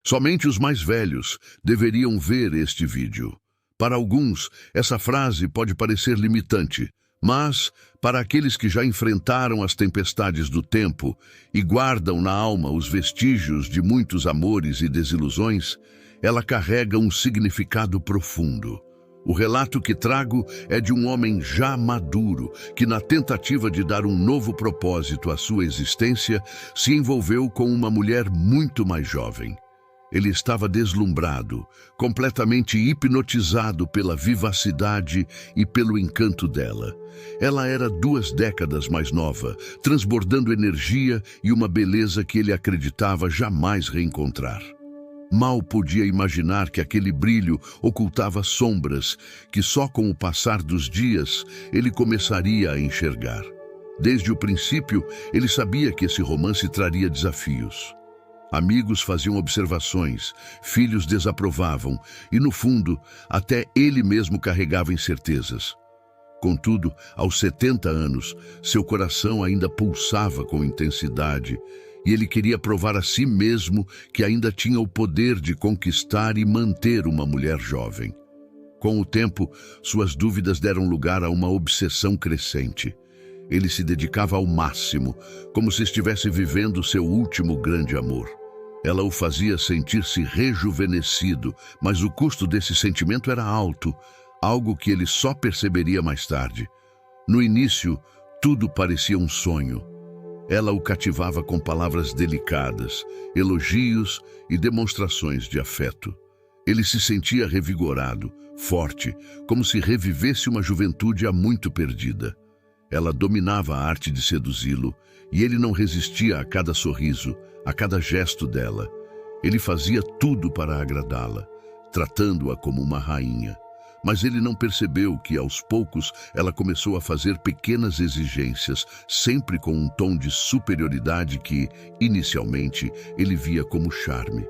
Somente os mais velhos deveriam ver este vídeo. Para alguns, essa frase pode parecer limitante, mas, para aqueles que já enfrentaram as tempestades do tempo e guardam na alma os vestígios de muitos amores e desilusões, ela carrega um significado profundo. O relato que trago é de um homem já maduro, que na tentativa de dar um novo propósito à sua existência, se envolveu com uma mulher muito mais jovem. Ele estava deslumbrado, completamente hipnotizado pela vivacidade e pelo encanto dela. Ela era 2 décadas mais nova, transbordando energia e uma beleza que ele acreditava jamais reencontrar. Mal podia imaginar que aquele brilho ocultava sombras que só com o passar dos dias ele começaria a enxergar. Desde o princípio, ele sabia que esse romance traria desafios. Amigos faziam observações, filhos desaprovavam e, no fundo, até ele mesmo carregava incertezas. Contudo, aos 70 anos, seu coração ainda pulsava com intensidade e ele queria provar a si mesmo que ainda tinha o poder de conquistar e manter uma mulher jovem. Com o tempo, suas dúvidas deram lugar a uma obsessão crescente. Ele se dedicava ao máximo, como se estivesse vivendo seu último grande amor. Ela o fazia sentir-se rejuvenescido, mas o custo desse sentimento era alto, algo que ele só perceberia mais tarde. No início, tudo parecia um sonho. Ela o cativava com palavras delicadas, elogios e demonstrações de afeto. Ele se sentia revigorado, forte, como se revivesse uma juventude há muito perdida. Ela dominava a arte de seduzi-lo, e ele não resistia a cada sorriso, a cada gesto dela. Ele fazia tudo para agradá-la, tratando-a como uma rainha. Mas ele não percebeu que, aos poucos, ela começou a fazer pequenas exigências, sempre com um tom de superioridade que, inicialmente, ele via como charme.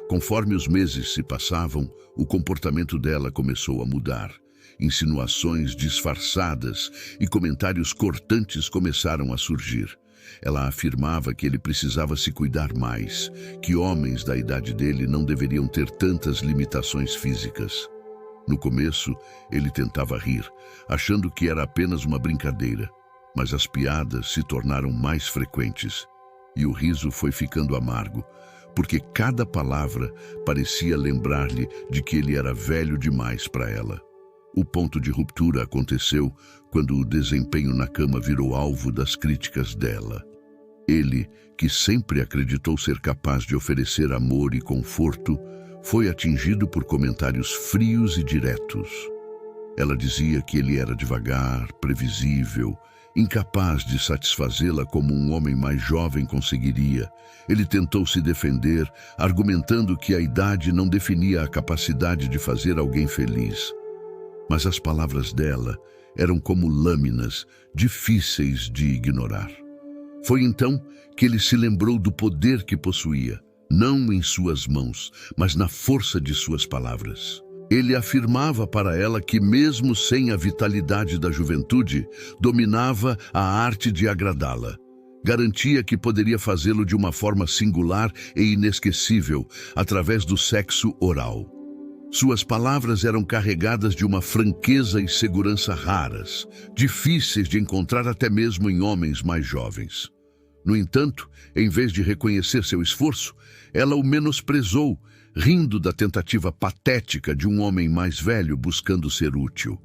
Conforme os meses se passavam, o comportamento dela começou a mudar. Insinuações disfarçadas e comentários cortantes começaram a surgir. Ela afirmava que ele precisava se cuidar mais, que homens da idade dele não deveriam ter tantas limitações físicas. No começo, ele tentava rir, achando que era apenas uma brincadeira, mas as piadas se tornaram mais frequentes, e o riso foi ficando amargo, porque cada palavra parecia lembrar-lhe de que ele era velho demais para ela. O ponto de ruptura aconteceu quando o desempenho na cama virou alvo das críticas dela. Ele, que sempre acreditou ser capaz de oferecer amor e conforto, foi atingido por comentários frios e diretos. Ela dizia que ele era devagar, previsível, incapaz de satisfazê-la como um homem mais jovem conseguiria. Ele tentou se defender, argumentando que a idade não definia a capacidade de fazer alguém feliz. Mas as palavras dela eram como lâminas, difíceis de ignorar. Foi então que ele se lembrou do poder que possuía, não em suas mãos, mas na força de suas palavras. Ele afirmava para ela que, mesmo sem a vitalidade da juventude, dominava a arte de agradá-la. Garantia que poderia fazê-lo de uma forma singular e inesquecível, através do sexo oral. Suas palavras eram carregadas de uma franqueza e segurança raras, difíceis de encontrar até mesmo em homens mais jovens. No entanto, em vez de reconhecer seu esforço, ela o menosprezou, rindo da tentativa patética de um homem mais velho buscando ser útil.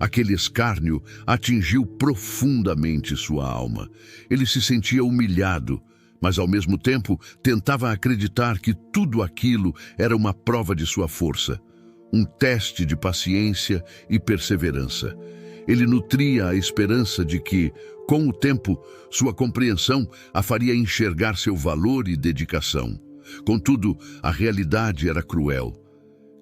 Aquele escárnio atingiu profundamente sua alma. Ele se sentia humilhado, mas ao mesmo tempo tentava acreditar que tudo aquilo era uma prova de sua força, um teste de paciência e perseverança. Ele nutria a esperança de que, com o tempo, sua compreensão a faria enxergar seu valor e dedicação. Contudo, a realidade era cruel.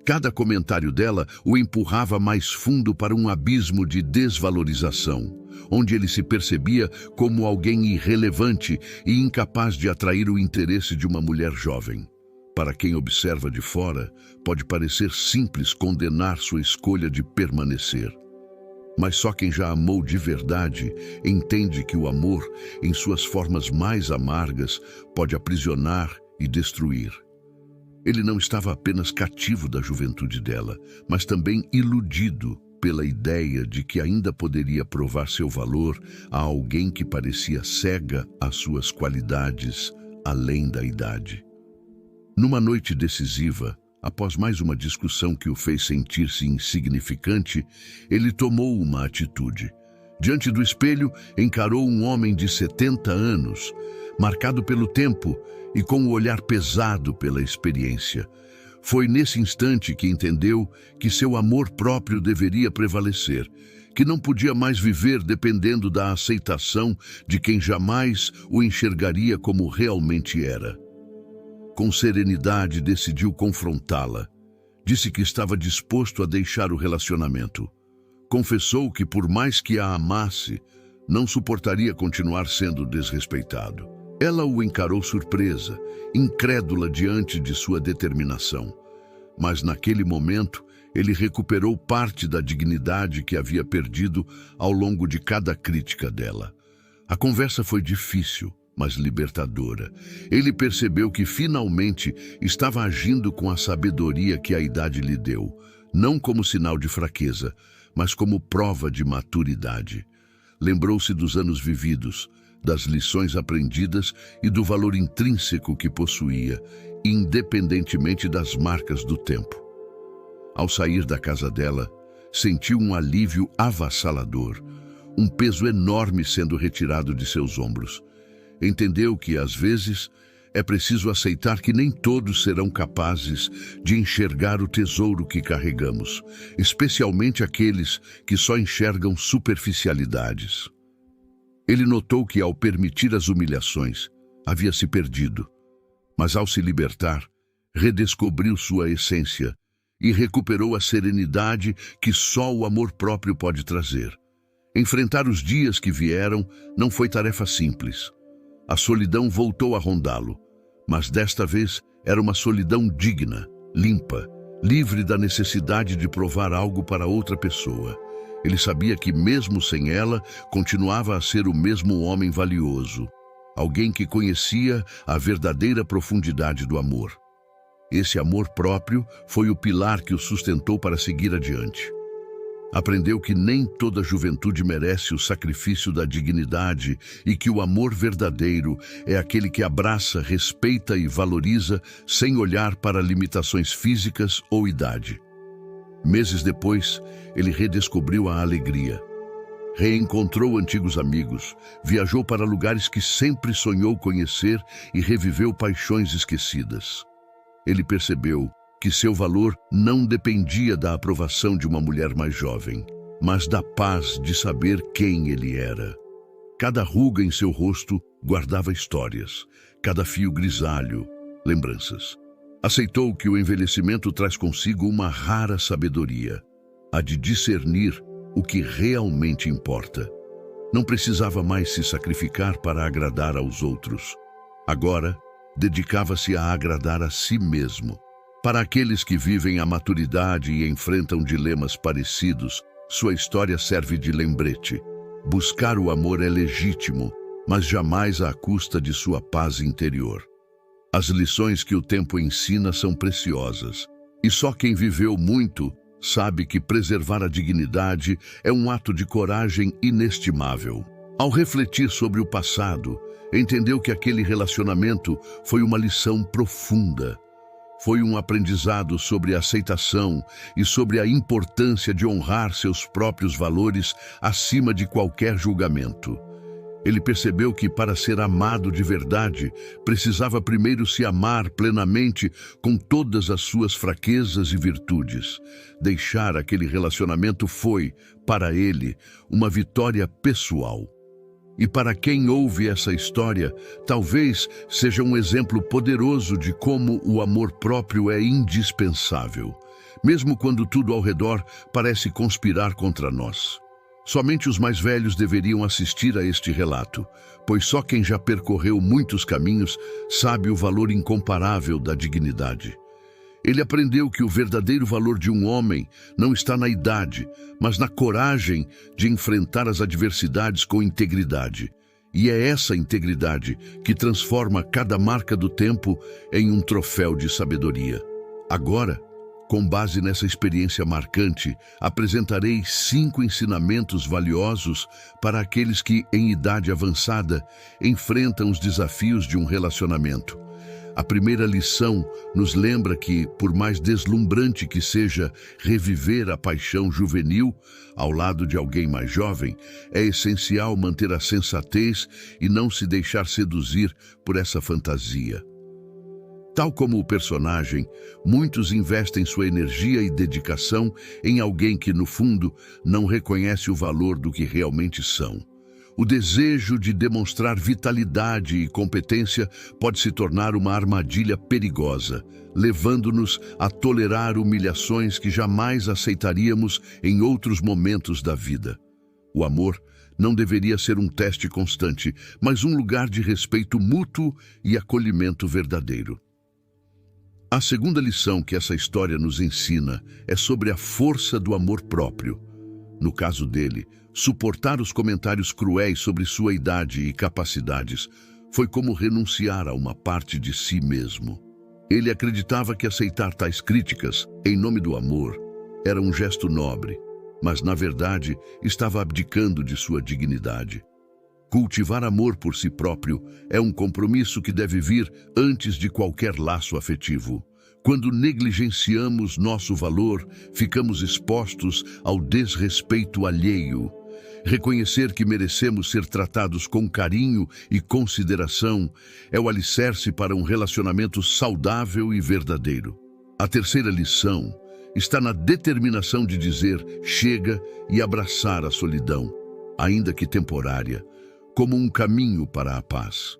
Cada comentário dela o empurrava mais fundo para um abismo de desvalorização, onde ele se percebia como alguém irrelevante e incapaz de atrair o interesse de uma mulher jovem. Para quem observa de fora, pode parecer simples condenar sua escolha de permanecer. Mas só quem já amou de verdade entende que o amor, em suas formas mais amargas, pode aprisionar e destruir. Ele não estava apenas cativo da juventude dela, mas também iludido pela ideia de que ainda poderia provar seu valor a alguém que parecia cega às suas qualidades além da idade. Numa noite decisiva, após mais uma discussão que o fez sentir-se insignificante, ele tomou uma atitude. Diante do espelho, encarou um homem de 70 anos, marcado pelo tempo e com o olhar pesado pela experiência. Foi nesse instante que entendeu que seu amor próprio deveria prevalecer, que não podia mais viver dependendo da aceitação de quem jamais o enxergaria como realmente era. Com serenidade decidiu confrontá-la. Disse que estava disposto a deixar o relacionamento. Confessou que por mais que a amasse, não suportaria continuar sendo desrespeitado. Ela o encarou surpresa, incrédula diante de sua determinação. Mas naquele momento, ele recuperou parte da dignidade que havia perdido ao longo de cada crítica dela. A conversa foi difícil, mas libertadora. Ele percebeu que finalmente estava agindo com a sabedoria que a idade lhe deu, não como sinal de fraqueza, mas como prova de maturidade. Lembrou-se dos anos vividos, das lições aprendidas e do valor intrínseco que possuía, independentemente das marcas do tempo. Ao sair da casa dela, sentiu um alívio avassalador, um peso enorme sendo retirado de seus ombros. Entendeu que, às vezes, é preciso aceitar que nem todos serão capazes de enxergar o tesouro que carregamos, especialmente aqueles que só enxergam superficialidades. Ele notou que, ao permitir as humilhações, havia se perdido, mas ao se libertar, redescobriu sua essência e recuperou a serenidade que só o amor próprio pode trazer. Enfrentar os dias que vieram não foi tarefa simples. A solidão voltou a rondá-lo, mas desta vez era uma solidão digna, limpa, livre da necessidade de provar algo para outra pessoa. Ele sabia que, mesmo sem ela, continuava a ser o mesmo homem valioso, alguém que conhecia a verdadeira profundidade do amor. Esse amor próprio foi o pilar que o sustentou para seguir adiante. Aprendeu que nem toda juventude merece o sacrifício da dignidade e que o amor verdadeiro é aquele que abraça, respeita e valoriza sem olhar para limitações físicas ou idade. Meses depois, ele redescobriu a alegria. Reencontrou antigos amigos, viajou para lugares que sempre sonhou conhecer e reviveu paixões esquecidas. Ele percebeu que seu valor não dependia da aprovação de uma mulher mais jovem, mas da paz de saber quem ele era. Cada ruga em seu rosto guardava histórias, cada fio grisalho, lembranças. Aceitou que o envelhecimento traz consigo uma rara sabedoria, a de discernir o que realmente importa. Não precisava mais se sacrificar para agradar aos outros. Agora, dedicava-se a agradar a si mesmo. Para aqueles que vivem a maturidade e enfrentam dilemas parecidos, sua história serve de lembrete. Buscar o amor é legítimo, mas jamais à custa de sua paz interior. As lições que o tempo ensina são preciosas, e só quem viveu muito sabe que preservar a dignidade é um ato de coragem inestimável. Ao refletir sobre o passado, entendeu que aquele relacionamento foi uma lição profunda. Foi um aprendizado sobre a aceitação e sobre a importância de honrar seus próprios valores acima de qualquer julgamento. Ele percebeu que, para ser amado de verdade, precisava primeiro se amar plenamente com todas as suas fraquezas e virtudes. Deixar aquele relacionamento foi, para ele, uma vitória pessoal. E para quem ouve essa história, talvez seja um exemplo poderoso de como o amor próprio é indispensável, mesmo quando tudo ao redor parece conspirar contra nós. Somente os mais velhos deveriam assistir a este relato, pois só quem já percorreu muitos caminhos sabe o valor incomparável da dignidade. Ele aprendeu que o verdadeiro valor de um homem não está na idade, mas na coragem de enfrentar as adversidades com integridade. E é essa integridade que transforma cada marca do tempo em um troféu de sabedoria. Agora, com base nessa experiência marcante, apresentarei 5 ensinamentos valiosos para aqueles que, em idade avançada, enfrentam os desafios de um relacionamento. A primeira lição nos lembra que, por mais deslumbrante que seja reviver a paixão juvenil ao lado de alguém mais jovem, é essencial manter a sensatez e não se deixar seduzir por essa fantasia. Tal como o personagem, muitos investem sua energia e dedicação em alguém que, no fundo, não reconhece o valor do que realmente são. O desejo de demonstrar vitalidade e competência pode se tornar uma armadilha perigosa, levando-nos a tolerar humilhações que jamais aceitaríamos em outros momentos da vida. O amor não deveria ser um teste constante, mas um lugar de respeito mútuo e acolhimento verdadeiro. A segunda lição que essa história nos ensina é sobre a força do amor próprio. No caso dele, suportar os comentários cruéis sobre sua idade e capacidades foi como renunciar a uma parte de si mesmo. Ele acreditava que aceitar tais críticas, em nome do amor, era um gesto nobre, mas, na verdade, estava abdicando de sua dignidade. Cultivar amor por si próprio é um compromisso que deve vir antes de qualquer laço afetivo. Quando negligenciamos nosso valor, ficamos expostos ao desrespeito alheio. Reconhecer que merecemos ser tratados com carinho e consideração é o alicerce para um relacionamento saudável e verdadeiro. A terceira lição está na determinação de dizer chega e abraçar a solidão, ainda que temporária, como um caminho para a paz.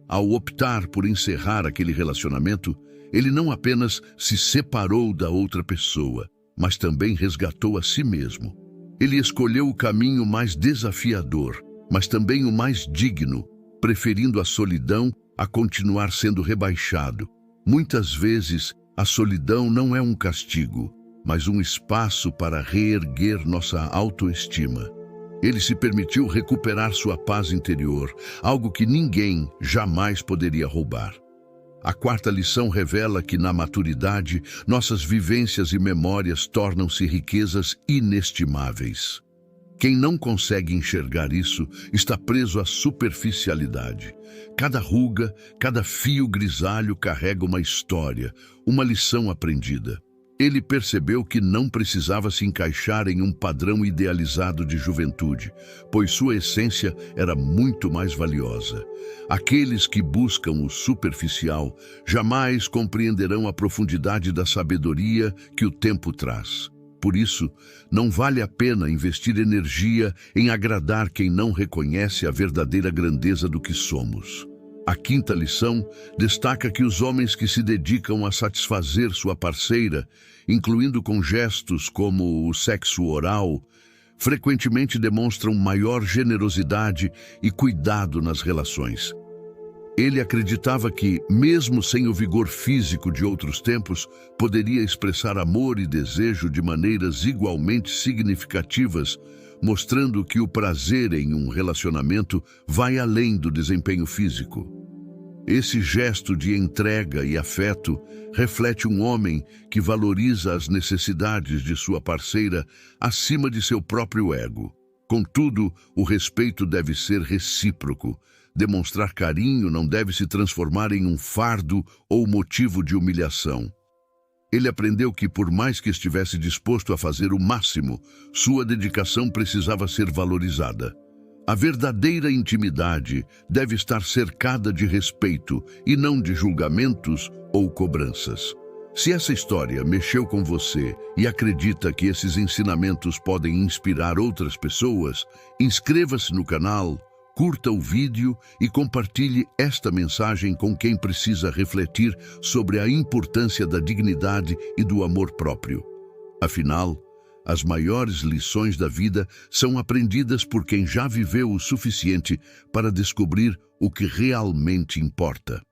Ao optar por encerrar aquele relacionamento, ele não apenas se separou da outra pessoa, mas também resgatou a si mesmo. Ele escolheu o caminho mais desafiador, mas também o mais digno, preferindo a solidão a continuar sendo rebaixado. Muitas vezes, a solidão não é um castigo, mas um espaço para reerguer nossa autoestima. Ele se permitiu recuperar sua paz interior, algo que ninguém jamais poderia roubar. A quarta lição revela que, na maturidade, nossas vivências e memórias tornam-se riquezas inestimáveis. Quem não consegue enxergar isso está preso à superficialidade. Cada ruga, cada fio grisalho carrega uma história, uma lição aprendida. Ele percebeu que não precisava se encaixar em um padrão idealizado de juventude, pois sua essência era muito mais valiosa. Aqueles que buscam o superficial jamais compreenderão a profundidade da sabedoria que o tempo traz. Por isso, não vale a pena investir energia em agradar quem não reconhece a verdadeira grandeza do que somos. A quinta lição destaca que os homens que se dedicam a satisfazer sua parceira, incluindo com gestos como o sexo oral, frequentemente demonstram maior generosidade e cuidado nas relações. Ele acreditava que, mesmo sem o vigor físico de outros tempos, poderia expressar amor e desejo de maneiras igualmente significativas, mostrando que o prazer em um relacionamento vai além do desempenho físico. Esse gesto de entrega e afeto reflete um homem que valoriza as necessidades de sua parceira acima de seu próprio ego. Contudo, o respeito deve ser recíproco. Demonstrar carinho não deve se transformar em um fardo ou motivo de humilhação. Ele aprendeu que, por mais que estivesse disposto a fazer o máximo, sua dedicação precisava ser valorizada. A verdadeira intimidade deve estar cercada de respeito e não de julgamentos ou cobranças. Se essa história mexeu com você e acredita que esses ensinamentos podem inspirar outras pessoas, inscreva-se no canal, curta o vídeo e compartilhe esta mensagem com quem precisa refletir sobre a importância da dignidade e do amor próprio. Afinal, as maiores lições da vida são aprendidas por quem já viveu o suficiente para descobrir o que realmente importa.